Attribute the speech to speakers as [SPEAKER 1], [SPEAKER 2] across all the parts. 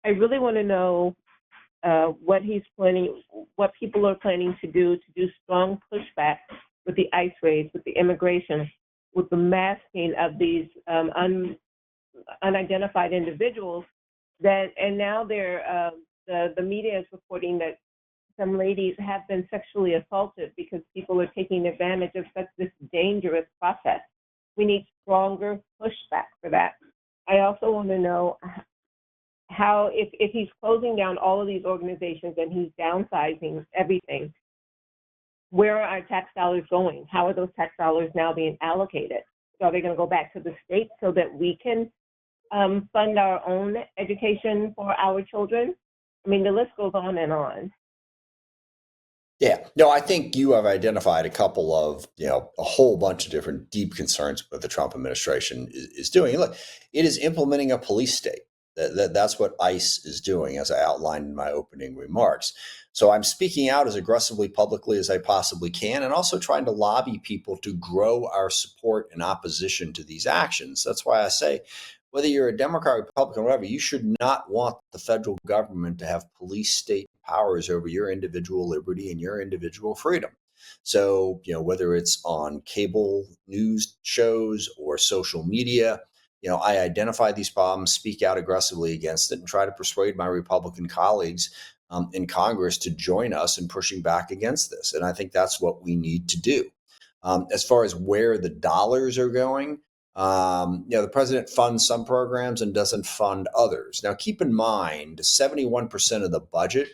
[SPEAKER 1] I really want to know what he's planning, what people are planning to do strong pushback with the ICE raids, with the immigration, with the masking of these unidentified individuals. And now the media is reporting that some ladies have been sexually assaulted because people are taking advantage of such this dangerous process. We need stronger pushback for that. I also want to know how, if he's closing down all of these organizations and he's downsizing everything, where are our tax dollars going? How are those tax dollars now being allocated? So are they going to go back to the states so that we can fund our own education for our children? I mean, the list goes on and on.
[SPEAKER 2] Yeah, no, I think you have identified a couple of, a whole bunch of different deep concerns what the Trump administration is doing. Look, it is implementing a police state. That's what ICE is doing, as I outlined in my opening remarks. So I'm speaking out as aggressively publicly as I possibly can, and also trying to lobby people to grow our support and opposition to these actions. That's why I say, whether you're a Democrat, Republican, whatever, you should not want the federal government to have police state powers over your individual liberty and your individual freedom. So, whether it's on cable news shows or social media, I identify these problems, speak out aggressively against it, and try to persuade my Republican colleagues in Congress to join us in pushing back against this. And I think that's what we need to do. As far as where the dollars are going, the president funds some programs and doesn't fund others. Now, keep in mind, 71% of the budget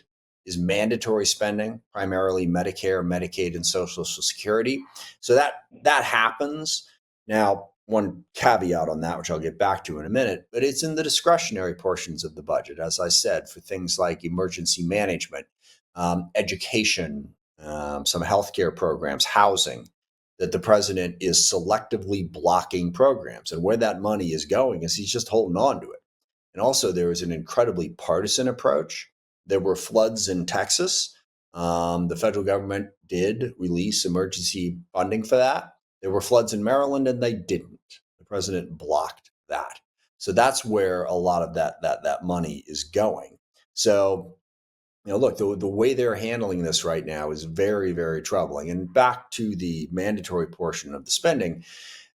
[SPEAKER 2] is mandatory spending, primarily Medicare, Medicaid, and Social Security. So that happens. Now, one caveat on that, which I'll get back to in a minute, but it's in the discretionary portions of the budget, as I said, for things like emergency management, education, some healthcare programs, housing, that the president is selectively blocking programs. And where that money is going is he's just holding on to it. And also, there is an incredibly partisan approach. There were floods in Texas. The federal government did release emergency funding for that. There were floods in Maryland, and they didn't. The president blocked that. So that's where a lot of that money is going. So, look, the way they're handling this right now is very, very troubling. And back to the mandatory portion of the spending,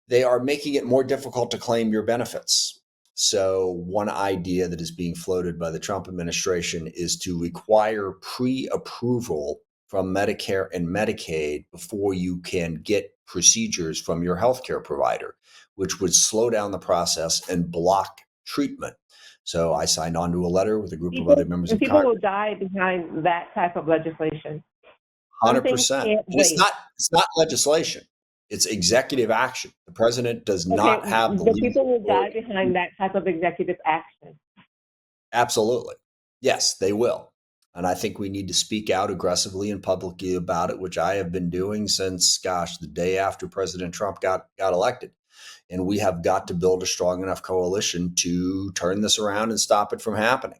[SPEAKER 2] they are making it more difficult to claim your benefits. So one idea that is being floated by the Trump administration is to require pre-approval from Medicare and Medicaid before you can get procedures from your healthcare provider, which would slow down the process and block treatment. So I signed on to a letter with a group of other members of Congress.
[SPEAKER 1] People will die behind that type of legislation.
[SPEAKER 2] 100%. It's not legislation. It's executive action. The president does not have the legal
[SPEAKER 1] people will die behind that type of executive action.
[SPEAKER 2] Absolutely. Yes, they will. And I think we need to speak out aggressively and publicly about it, which I have been doing since, the day after President Trump got elected. And we have got to build a strong enough coalition to turn this around and stop it from happening.